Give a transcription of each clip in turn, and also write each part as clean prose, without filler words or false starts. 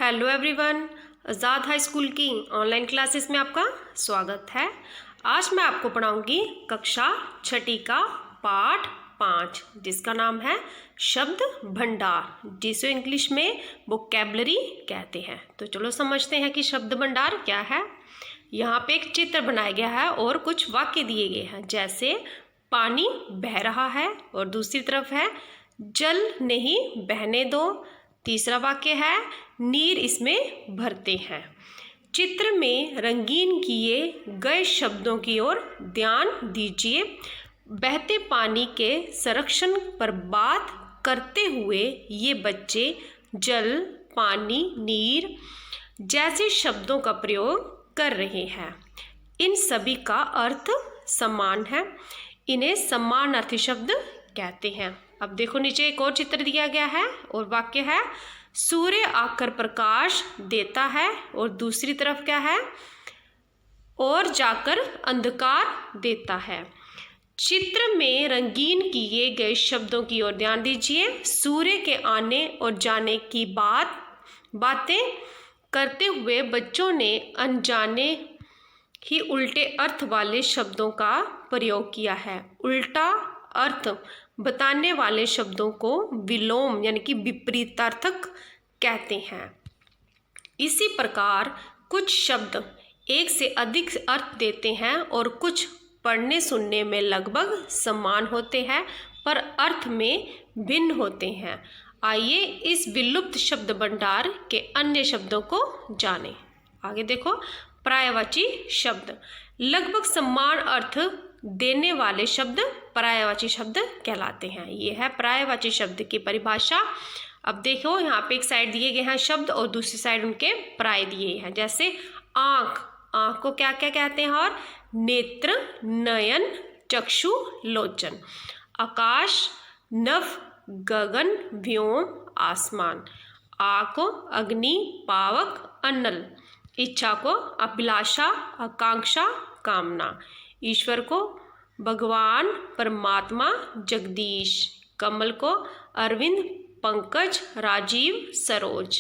Hello everyone, आज़ाद high school की online classes में आपका स्वागत है। आज मैं आपको पढ़ाऊंगी कक्षा छठी का पाठ 5 जिसका नाम है शब्द भंडार, जिसे इंग्लिश में वोकैबुलरी कहते हैं। तो चलो समझते हैं कि शब्द भंडार क्या है। यहाँ पे एक चित्र बनाया गया है और कुछ वाक्य दिए गए हैं, जैसे पानी बह रहा है और दूसरी तरफ है जल नहीं बहने दो। तीसरा वाक्य है नीर इसमें भरते हैं। चित्र में रंगीन किए गए शब्दों की ओर ध्यान दीजिए। बहते पानी के संरक्षण पर बात करते हुए ये बच्चे जल, पानी, नीर जैसे शब्दों का प्रयोग कर रहे हैं। इन सभी का अर्थ समान है। इन्हें समानार्थी शब्द कहते हैं। अब देखो नीचे एक और चित्र दिया गया है और वाक्य है सूर्य आकर प्रकाश देता है, और दूसरी तरफ क्या है और जाकर अंधकार देता है। चित्र में रंगीन किए गए शब्दों की ओर ध्यान दीजिए। सूर्य के आने और जाने की बातें करते हुए बच्चों ने अनजाने ही उल्टे अर्थ वाले शब्दों का प्रयोग किया है। उल्टा अर्थ बताने वाले शब्दों को विलोम यानी कि विपरीतार्थक कहते हैं। इसी प्रकार कुछ शब्द एक से अधिक अर्थ देते हैं और कुछ पढ़ने सुनने में लगभग समान होते हैं पर अर्थ में भिन्न होते हैं। आइए इस विलुप्त शब्द भंडार के अन्य शब्दों को जानें। आगे देखो, पर्यायवाची शब्द लगभग समान अर्थ देने वाले शब्द पर्यायवाची शब्द कहलाते हैं। ये है पर्यायवाची शब्द की परिभाषा। अब देखो यहाँ पे एक साइड दिए गए हैं शब्द और दूसरी साइड उनके पर्याय दिए हैं। जैसे आँख, आँख को क्या क्या कहते हैं, और नेत्र, नयन, चक्षु, लोचन। आकाश, नभ, गगन, व्योम, आसमान। आ को अग्नि, पावक, अनल। इच्छा को अभिलाषा, आकांक्षा, कामना। ईश्वर को भगवान, परमात्मा, जगदीश। कमल को अरविंद, पंकज, राजीव, सरोज।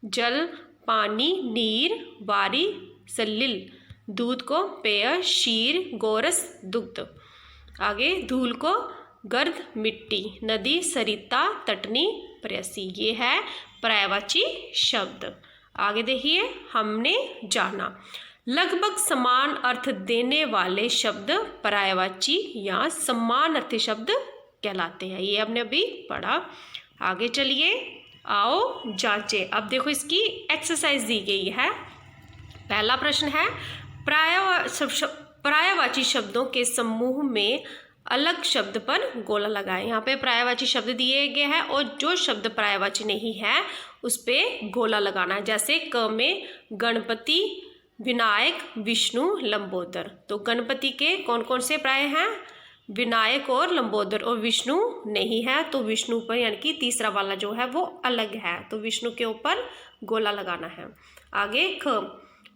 जल, पानी, नीर, वारी, सलिल। दूध को पेय, शीर, गोरस, दुग्ध। आगे धूल को गर्द, मिट्टी। नदी, सरिता, तटनी, प्रेयसी। ये है पर्यायवाची शब्द। आगे देखिए, हमने जाना लगभग समान अर्थ देने वाले शब्द पर्यायवाची या समानार्थी शब्द कहलाते हैं। ये हमने अभी पढ़ा। आगे चलिए, आओ जांचे। अब देखो इसकी एक्सरसाइज दी गई है। पहला प्रश्न है पर्यायवाची शब्दों के समूह में अलग शब्द पर गोला लगाएं। यहाँ पे पर्यायवाची शब्द दिए गए हैं और जो शब्द पर्यायवाची नहीं है उस पे गोला लगाना है। जैसे क में गणपति, विनायक, विष्णु, लंबोदर। तो गणपति के कौन कौन से पर्याय हैं, विनायक और लंबोदर, और विष्णु नहीं है तो विष्णु पर यानी कि तीसरा वाला जो है वो अलग है, तो विष्णु के ऊपर गोला लगाना है। आगे ख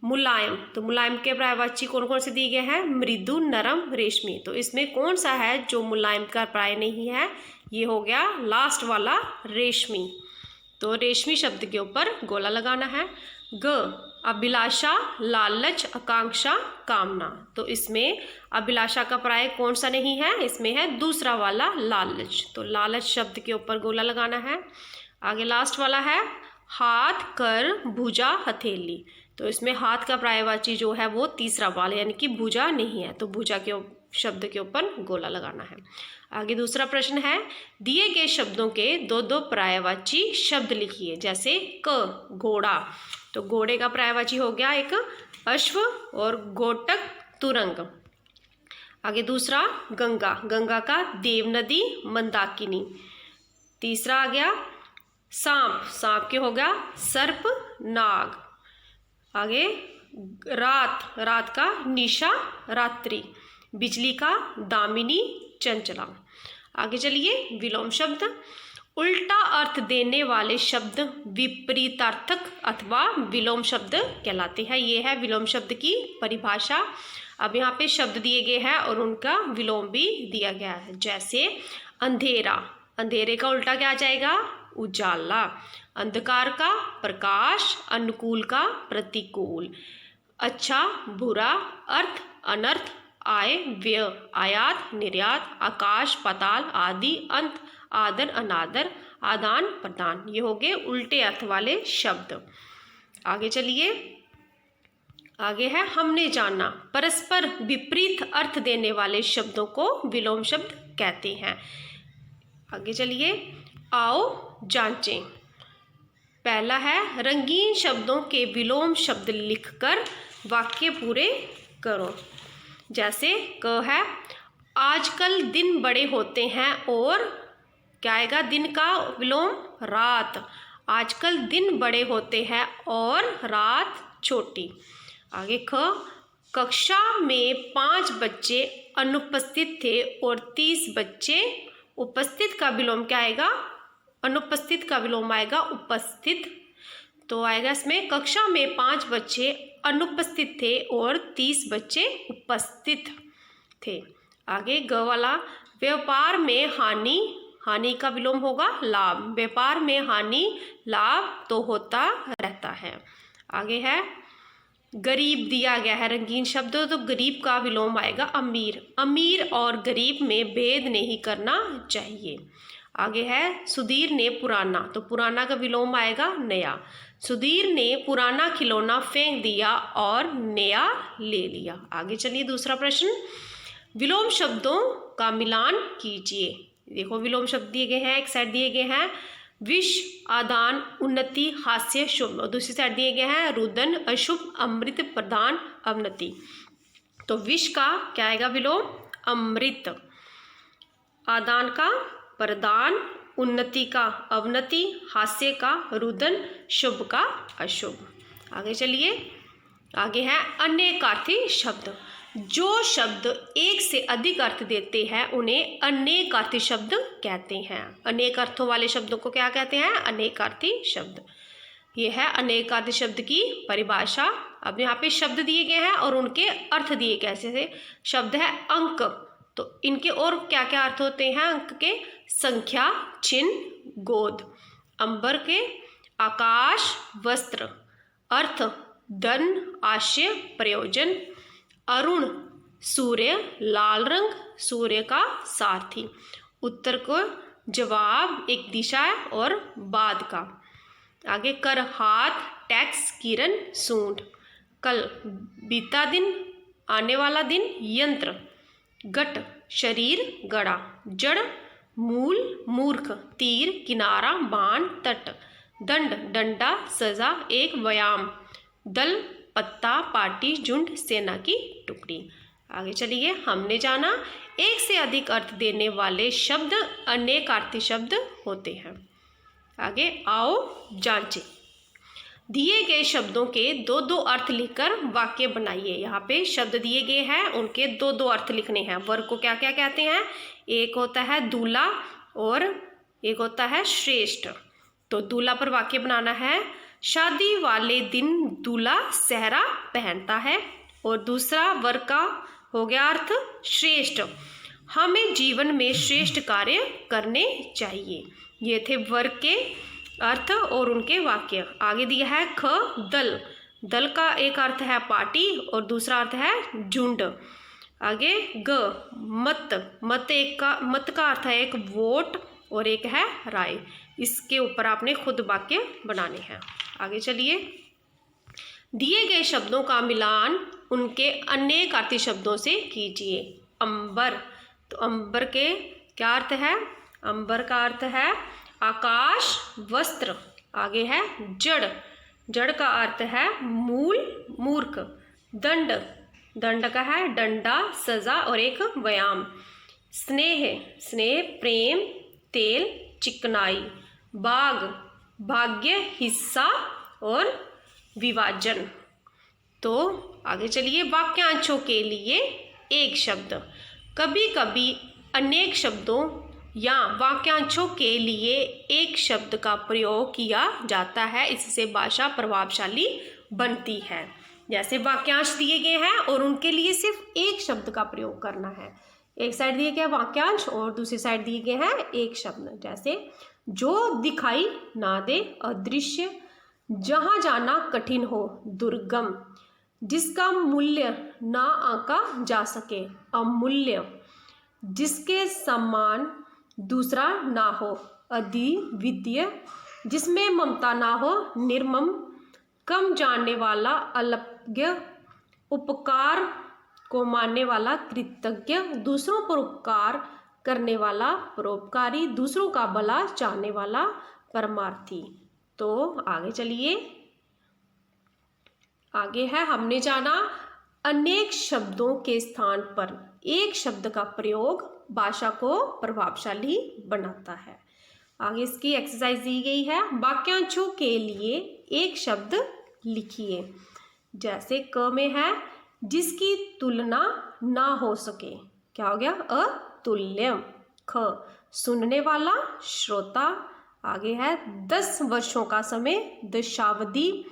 मुलायम, तो मुलायम के पर्यायवाची कौन कौन से दिए गए हैं, मृदु, नरम, रेशमी। तो इसमें कौन सा है जो मुलायम का पर्याय नहीं है, ये हो गया लास्ट वाला रेशमी। तो रेशमी शब्द के ऊपर गोला लगाना है। ग अभिलाषा, लालच, आकांक्षा, कामना। तो इसमें अभिलाषा का पर्याय कौन सा नहीं है, इसमें है दूसरा वाला लालच। तो लालच शब्द के ऊपर गोला लगाना है। आगे लास्ट वाला है हाथ, कर, भुजा, हथेली। तो इसमें हाथ का पर्यायवाची जो है वो तीसरा वाला यानी कि भुजा नहीं है, तो भुजा के शब्द के ऊपर गोला लगाना है। आगे दूसरा प्रश्न है दिए गए शब्दों के दो दो पर्यायवाची शब्द लिखिए। जैसे क घोड़ा, तो घोड़े का पर्यायवाची हो गया एक अश्व, और घोटक, तुरंग। आगे दूसरा गंगा, गंगा का देव नदी, मंदाकिनी। तीसरा आ गया सांप, सांप के हो गया सर्प, नाग। आगे रात, रात का निशा, रात्रि। बिजली का दामिनी, चंचला। आगे चलिए विलोम शब्द उल्टा अर्थ देने वाले शब्द विपरीतार्थक अथवा विलोम शब्द कहलाते हैं। ये है विलोम शब्द की परिभाषा। अब यहाँ पे शब्द दिए गए हैं और उनका विलोम भी दिया गया है। जैसे अंधेरा, अंधेरे का उल्टा क्या आ जाएगा, उजाला, अंधकार का प्रकाश, अनुकूल का प्रतिकूल, अच्छा बुरा, अर्थ अनर्थ, आय व्यय, आयात निर्यात, आकाश पाताल, आदि अंत, आदर अनादर, आदान प्रदान। ये हो गए उल्टे अर्थ वाले शब्द। आगे चलिए, आगे है हमने जाना। परस्पर विपरीत अर्थ देने वाले शब्दों को विलोम शब्द कहते हैं। आगे चलिए, आओ जांचें। पहला है रंगीन शब्दों के विलोम शब्द लिखकर वाक्य पूरे करो। जैसे क है आजकल दिन बड़े होते हैं और क्या आएगा, दिन का विलोम रात। आजकल दिन बड़े होते हैं और रात छोटी। आगे ख कक्षा में 5 बच्चे अनुपस्थित थे और 30 बच्चे उपस्थित का विलोम क्या आएगा, अनुपस्थित का विलोम आएगा उपस्थित। तो आएगा इसमें कक्षा में 5 बच्चे अनुपस्थित थे और 30 बच्चे उपस्थित थे। आगे ग वाला व्यापार में हानि, हानि का विलोम होगा लाभ। व्यापार में हानि लाभ तो होता रहता है। आगे है गरीब दिया गया है रंगीन शब्द, तो गरीब का विलोम आएगा अमीर। अमीर और गरीब में भेद नहीं करना चाहिए। आगे है सुधीर ने पुराना, तो पुराना का विलोम आएगा नया। सुधीर ने पुराना खिलौना फेंक दिया और नया ले लिया। आगे चलिए दूसरा प्रश्न, विलोम शब्दों का मिलान कीजिए। देखो विलोम शब्द दिए गए हैं, एक साइड दिए गए हैं विष आदान उन्नति हास्य शुभ, और दूसरी साइड दिए गए हैं रुदन अशुभ अमृत प्रदान अवनति। तो विष का क्या आएगा विलोम अमृत, आदान का प्रदान, उन्नति का अवनति, हास्य का रुदन, शुभ का अशुभ। आगे चलिए, आगे है अनेकार्थी शब्द। जो शब्द एक से अधिक अर्थ देते हैं उन्हें अनेकार्थी शब्द कहते हैं। अनेक अर्थों वाले शब्दों को क्या कहते हैं, अनेकार्थी शब्द। ये है अनेकार्थी शब्द की परिभाषा। अब यहाँ पे शब्द दिए गए हैं और उनके अर्थ दिए गए। जैसे शब्द है अंक, तो इनके और क्या क्या अर्थ होते हैं अंक के, संख्या, चिन्ह, गोद। अंबर के आकाश, वस्त्र। अर्थ धन, आशय, प्रयोजन। अरुण सूर्य, लाल रंग सूर्य का सारथी। उत्तर को जवाब, एक दिशा और बाद का। आगे कर हाथ, टैक्स, किरण, सूंड। कल बीता दिन, आने वाला दिन, यंत्र। गट शरीर, गड़ा। जड़ मूल, मूर्ख। तीर किनारा, बाण, तट। दंड डंडा, सजा, एक व्यायाम। दल पत्ता, पार्टी, झुंड, सेना की टुकड़ी। आगे चलिए, हमने जाना एक से अधिक अर्थ देने वाले शब्द अनेकार्थी शब्द होते हैं। आगे आओ जांचें। दिए गए शब्दों के 2-2 अर्थ लिखकर वाक्य बनाइए। यहाँ पे शब्द दिए गए हैं, उनके 2-2 अर्थ लिखने हैं। वर्ग को क्या क्या कहते हैं, एक होता है दूल्हा और एक होता है श्रेष्ठ। तो दूल्हा पर वाक्य बनाना है, शादी वाले दिन दूल्हा सेहरा पहनता है। और दूसरा वर्ग का हो गया अर्थ श्रेष्ठ, हमें जीवन में श्रेष्ठ कार्य करने चाहिए। ये थे वर्ग के अर्थ और उनके वाक्य। आगे दिया है ख दल। दल का एक अर्थ है पार्टी और दूसरा अर्थ है झुंड। आगे ग मत। मत का अर्थ है एक वोट और एक है राय। इसके ऊपर आपने खुद वाक्य बनाने हैं। आगे चलिए, दिए गए शब्दों का मिलान उनके अनेकार्थी शब्दों से कीजिए। अंबर, तो अंबर के क्या अर्थ है, अंबर का अर्थ है आकाश, वस्त्र। आगे है जड़। जड़ का अर्थ है मूल, मूर्ख। दंड, दंड का है डंडा, सजा और एक व्यायाम। स्नेह, स्नेह प्रेम, तेल, चिकनाई। बाग, भाग्य, हिस्सा और विभाजन। तो आगे चलिए, वाक्यांशों के लिए एक शब्द। कभी कभी अनेक शब्दों या वाक्यांशों के लिए एक शब्द का प्रयोग किया जाता है, इससे भाषा प्रभावशाली बनती है। जैसे वाक्यांश दिए गए हैं और उनके लिए सिर्फ एक शब्द का प्रयोग करना है। एक साइड दिए गए वाक्यांश और दूसरी साइड दिए गए हैं एक शब्द। जैसे जो दिखाई ना दे, अदृश्य। जहाँ जाना कठिन हो, दुर्गम। जिसका मूल्य ना आंका जा सके, अमूल्य। जिसके समान दूसरा ना हो, अद्वितीय। जिसमें ममता ना हो, निर्मम। कम जानने वाला, अल्पज्ञ। उपकार को मानने वाला, कृतज्ञ। दूसरों पर उपकार करने वाला, परोपकारी। दूसरों का भला चाहने वाला, परमार्थी। तो आगे चलिए, आगे है हमने जाना अनेक शब्दों के स्थान पर एक शब्द का प्रयोग भाषा को प्रभावशाली बनाता है। आगे इसकी एक्सरसाइज दी गई है। वाक्यांशों के लिए एक शब्द लिखिए। जैसे क में है, जिसकी तुलना ना हो सके, क्या हो गया, अतुल्य। ख, सुनने वाला, श्रोता। आगे है 10 वर्षों का समय, दशावधि।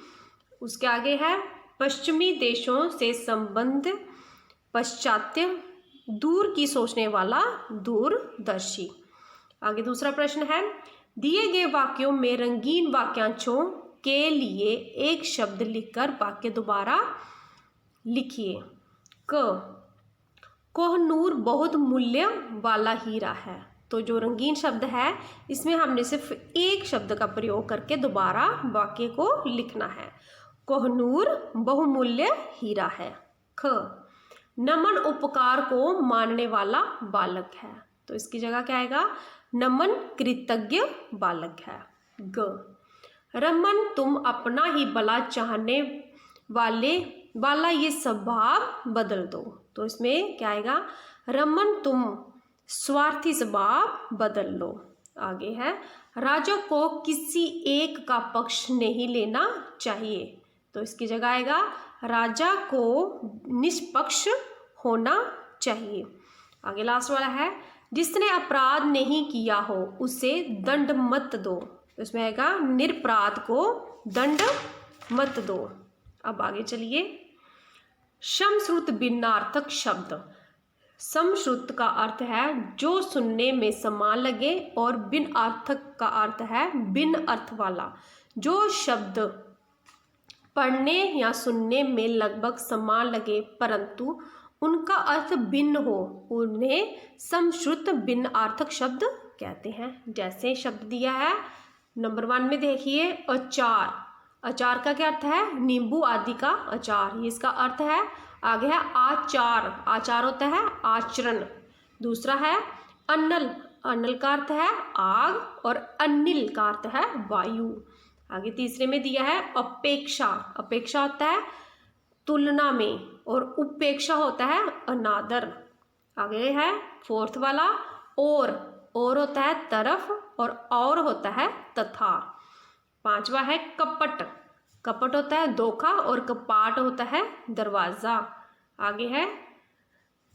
उसके आगे है पश्चिमी देशों से संबंध, पाश्चात्य। दूर की सोचने वाला, दूरदर्शी। आगे दूसरा प्रश्न है, दिए गए वाक्यों में रंगीन वाक्यांशों के लिए एक शब्द लिखकर वाक्य दोबारा लिखिए। क, कोहनूर बहुत मूल्य वाला हीरा है। तो जो रंगीन शब्द है इसमें हमने सिर्फ एक शब्द का प्रयोग करके दोबारा वाक्य को लिखना है। कोहनूर बहुमूल्य हीरा है। ख, नमन उपकार को मानने वाला बालक है। तो इसकी जगह क्या आएगा, नमन कृतज्ञ बालक है। ग, रमन तुम अपना ही भला चाहने वाला ये स्वभाव बदल दो। तो इसमें क्या आएगा, रमन तुम स्वार्थी स्वभाव बदल लो। आगे है, राजा को किसी एक का पक्ष नहीं लेना चाहिए। तो इसकी जगह आएगा, राजा को निष्पक्ष होना चाहिए। आगे लास्ट वाला है, जिसने अपराध नहीं किया हो उसे दंड मत दो। तो इसमें आएगा, निरपराध को दंड मत दो। अब आगे चलिए, समश्रुत भिन्नार्थक शब्द। समश्रुत का अर्थ है जो सुनने में समान लगे और बिन अर्थक का अर्थ है बिन अर्थ वाला। जो शब्द पढ़ने या सुनने में लगभग समान लगे परंतु उनका अर्थ भिन्न हो, उन्हें समश्रुत भिन्न अर्थक शब्द कहते हैं। जैसे शब्द दिया है नंबर 1 में देखिए, अचार। अचार का क्या अर्थ है, नींबू आदि का अचार, ये इसका अर्थ है। आगे है आचार। आचार होता है आचरण। दूसरा है अनल। अनल का अर्थ है आग और अनिल का अर्थ है वायु। आगे तीसरे में दिया है अपेक्षा। अपेक्षा होता है तुलना में और उपेक्षा होता है अनादर। आगे है 4th वाला और होता है तरफ और होता है तथा। 5वां है कपट। कपट होता है धोखा और कपाट होता है दरवाजा। आगे है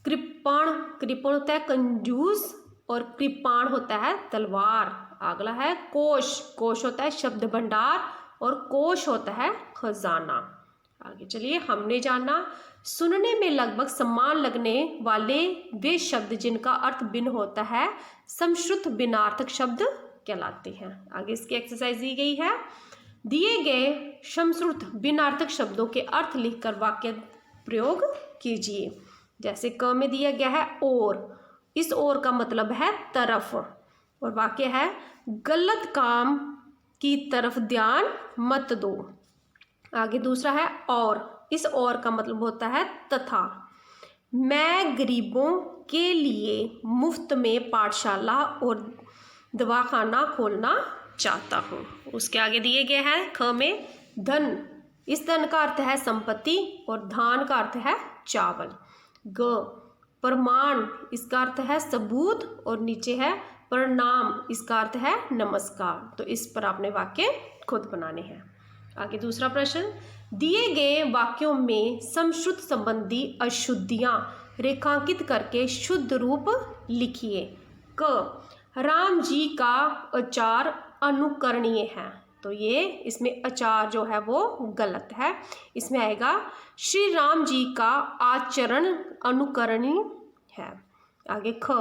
कृपण। कृपण होता है कंजूस और कृपाण होता है तलवार। अगला है कोश। कोश होता है शब्द भंडार और कोश होता है खजाना। आगे चलिए, हमने जाना सुनने में लगभग समान लगने वाले वे शब्द जिनका अर्थ भिन्न होता है समश्रुत भिन्नार्थक शब्द कहलाते हैं। आगे इसकी एक्सरसाइज दी गई है। दिए गए समश्रुत भिन्नार्थक शब्दों के अर्थ लिखकर वाक्य प्रयोग कीजिए। जैसे क में दिया गया है और, इस और का मतलब है तरफ और वाक्य है गलत काम की तरफ ध्यान मत दो। आगे दूसरा है और, इस और का मतलब होता है तथा। मैं गरीबों के लिए मुफ्त में पाठशाला और दवाखाना खोलना चाहता हूँ। उसके आगे दिए गए हैं ख में धन। इस धन का अर्थ है संपत्ति और धान का अर्थ है चावल। ग, प्रमाण। इसका अर्थ है सबूत और नीचे है प्रणाम। इसका अर्थ है नमस्कार। तो इस पर आपने वाक्य खुद बनाने हैं। आगे दूसरा प्रश्न, दिए गए वाक्यों में समश्रुत संबंधी अशुद्धियां रेखांकित करके शुद्ध रूप लिखिए। क, राम जी का आचार अनुकरणीय है। तो ये इसमें आचार जो है वो गलत है। इसमें आएगा श्री राम जी का आचरण अनुकरणीय है। आगे ख,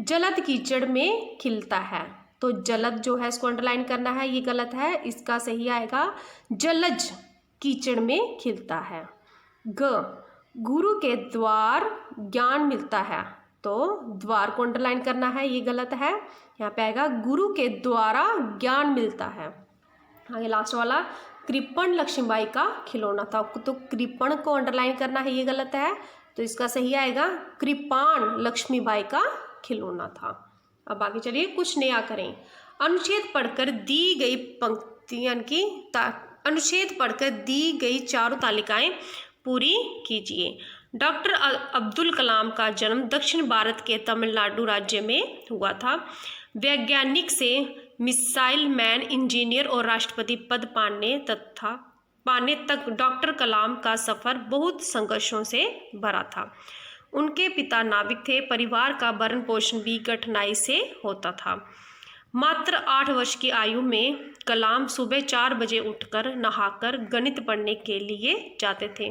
जलद कीचड़ में खिलता है। तो जलद जो है इसको अंडरलाइन करना है, ये गलत है। इसका सही आएगा जलज, कीचड़ में खिलता है। गुरु के द्वार ज्ञान मिलता है, तो द्वार को अंडरलाइन करना है, ये गलत है। यहाँ पे आएगा गुरु के द्वारा ज्ञान मिलता है। आगे लास्ट वाला, कृपण लक्ष्मीबाई का खिलौना था, तो कृपण को अंडरलाइन करना है, ये गलत है। तो इसका सही आएगा कृपाण लक्ष्मीबाई का खिलौना था। अब आगे चलिए कुछ नया करें। अनुच्छेद पढ़कर दी गई पंक्तियां की अनुच्छेद पढ़कर दी गई चारों तालिकाएं पूरी कीजिए। डॉक्टर अब्दुल कलाम का जन्म दक्षिण भारत के तमिलनाडु राज्य में हुआ था। वैज्ञानिक से मिसाइल मैन, इंजीनियर और राष्ट्रपति पद पाने तक डॉक्टर कलाम का सफ़र बहुत संघर्षों से भरा था। उनके पिता नाविक थे। परिवार का भरण पोषण भी कठिनाई से होता था। मात्र 8 वर्ष की आयु में कलाम सुबह 4 बजे उठकर नहाकर गणित पढ़ने के लिए जाते थे।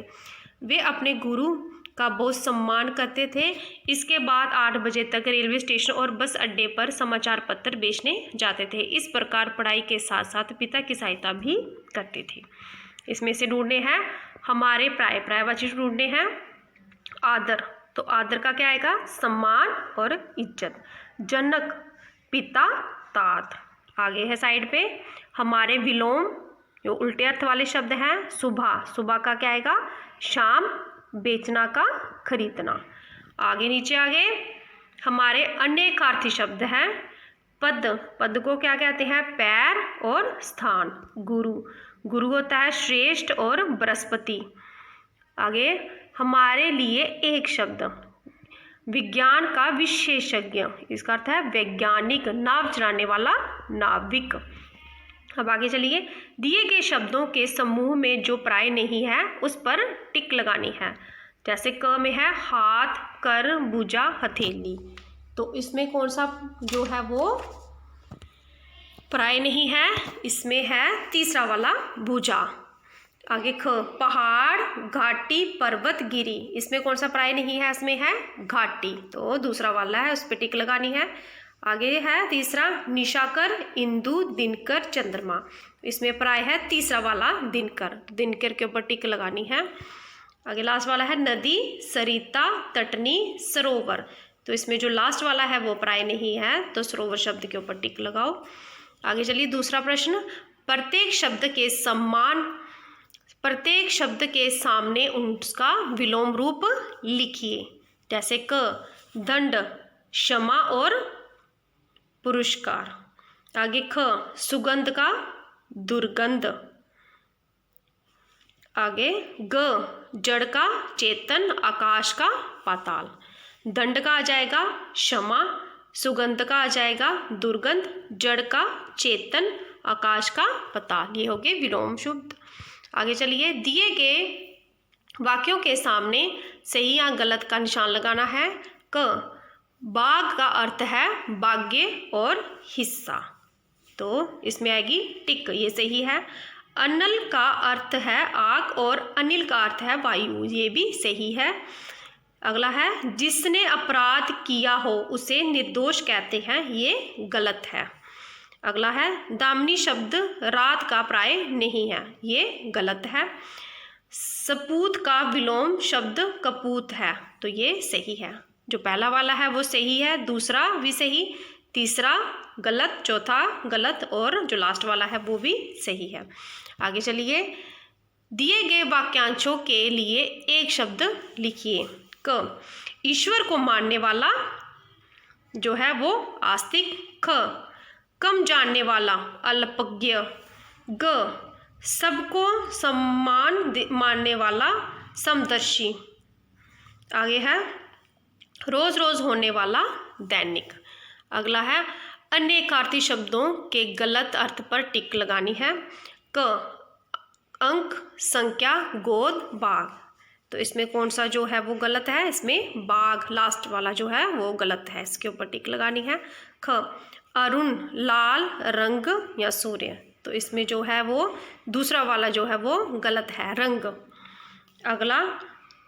वे अपने गुरु का बहुत सम्मान करते थे। इसके बाद 8 बजे तक रेलवे स्टेशन और बस अड्डे पर समाचार पत्र बेचने जाते थे। इस प्रकार पढ़ाई के साथ साथ पिता की सहायता भी करते थे। इसमें से ढूंढने हैं हमारे प्रायवाची ढूंढने हैं आदर, तो आदर का क्या आएगा सम्मान और इज्जत। जनक, पिता, तात। आगे है साइड पे हमारे विलोम, जो उल्टे अर्थ वाले शब्द हैं। सुबह, सुबह का क्या आएगा शाम, बेचना का खरीदना। आगे नीचे आगे हमारे अनेकार्थी शब्द हैं। पद, पद को क्या कहते हैं पैर और स्थान। गुरु, गुरु होता है श्रेष्ठ और बृहस्पति। आगे हमारे लिए एक शब्द विज्ञान का विशेषज्ञ, इसका अर्थ है वैज्ञानिक, नाव चलाने वाला नाविक। अब आगे चलिए, दिए गए शब्दों के समूह में जो प्राय नहीं है उस पर टिक लगानी है। जैसे क में है हाथ, कर, भुजा, हथेली, तो इसमें कौन सा जो है वो प्राय नहीं है, इसमें है तीसरा वाला भुजा। आगे ख, पहाड़, घाटी, पर्वत, गिरी, इसमें कौन सा प्राय नहीं है, इसमें है घाटी, तो दूसरा वाला है, उस पर टिक लगानी है। आगे है तीसरा निशाकर, इंदु, दिनकर, चंद्रमा, इसमें प्राय है तीसरा वाला दिनकर, दिनकर के ऊपर टिक लगानी है। आगे लास्ट वाला है नदी, सरिता, तटनी, सरोवर, तो इसमें जो लास्ट वाला है वो प्राय नहीं है, तो सरोवर शब्द के ऊपर टिक लगाओ। आगे चलिए दूसरा प्रश्न, प्रत्येक शब्द के सामने उसका विलोम रूप लिखिए। जैसे क, दंड, क्षमा और पुरस्कार। आगे ख, सुगंध का दुर्गंध। आगे ग, जड़ का चेतन, आकाश का पाताल। दंड का आ जाएगा क्षमा, सुगंध का आ जाएगा दुर्गंध, जड़ का चेतन, आकाश का पाताल, ये हो गए विलोम शब्द। आगे चलिए, दिए गए वाक्यों के सामने सही या गलत का निशान लगाना है। क, बाग का अर्थ है भाग्य और हिस्सा, तो इसमें आएगी टिक, ये सही है। अनल का अर्थ है आग और अनिल का अर्थ है वायु, ये भी सही है। अगला है, जिसने अपराध किया हो उसे निर्दोष कहते हैं, ये गलत है। अगला है, दामिनी शब्द रात का प्राय नहीं है, ये गलत है। सपूत का विलोम शब्द कपूत है, तो ये सही है। जो पहला वाला है वो सही है, दूसरा भी सही, तीसरा गलत, चौथा गलत और जो लास्ट वाला है वो भी सही है। आगे चलिए, दिए गए वाक्यांशों के लिए एक शब्द लिखिए। क, ईश्वर को मानने वाला जो है वो आस्तिक। ख, कम जानने वाला अल्पज्ञ। ग, सबको सम्मान मानने वाला समदर्शी। आगे है रोज रोज होने वाला दैनिक। अगला है, अनेकार्थी शब्दों के गलत अर्थ पर टिक लगानी है। क, अंक, संख्या, गोद, बाग, तो इसमें कौन सा जो है वो गलत है, इसमें बाग लास्ट वाला जो है वो गलत है, इसके ऊपर टिक लगानी है। ख, अरुण, लाल, रंग या सूर्य, तो इसमें जो है वो दूसरा वाला जो है वो गलत है, रंग। अगला,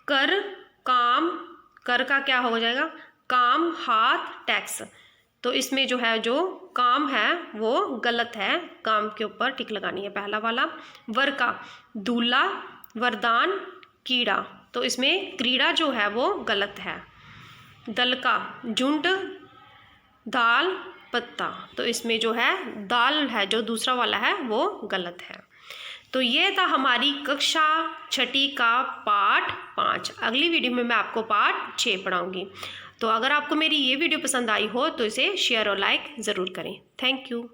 कर, काम, कर का क्या हो जाएगा काम, हाथ, टैक्स, तो इसमें जो है जो काम है वो गलत है, काम के ऊपर टिक लगानी है पहला वाला। वर का दूल्हा, वरदान, कीड़ा, तो इसमें क्रीड़ा जो है वो गलत है। दल का झुंड, दाल, पत्ता, तो इसमें जो है दाल है जो दूसरा वाला है वो गलत है। तो ये था हमारी कक्षा छठी का पाठ 5। अगली वीडियो में मैं आपको पाठ 6 पढ़ाऊँगी। तो अगर आपको मेरी ये वीडियो पसंद आई हो तो इसे शेयर और लाइक ज़रूर करें। Thank you.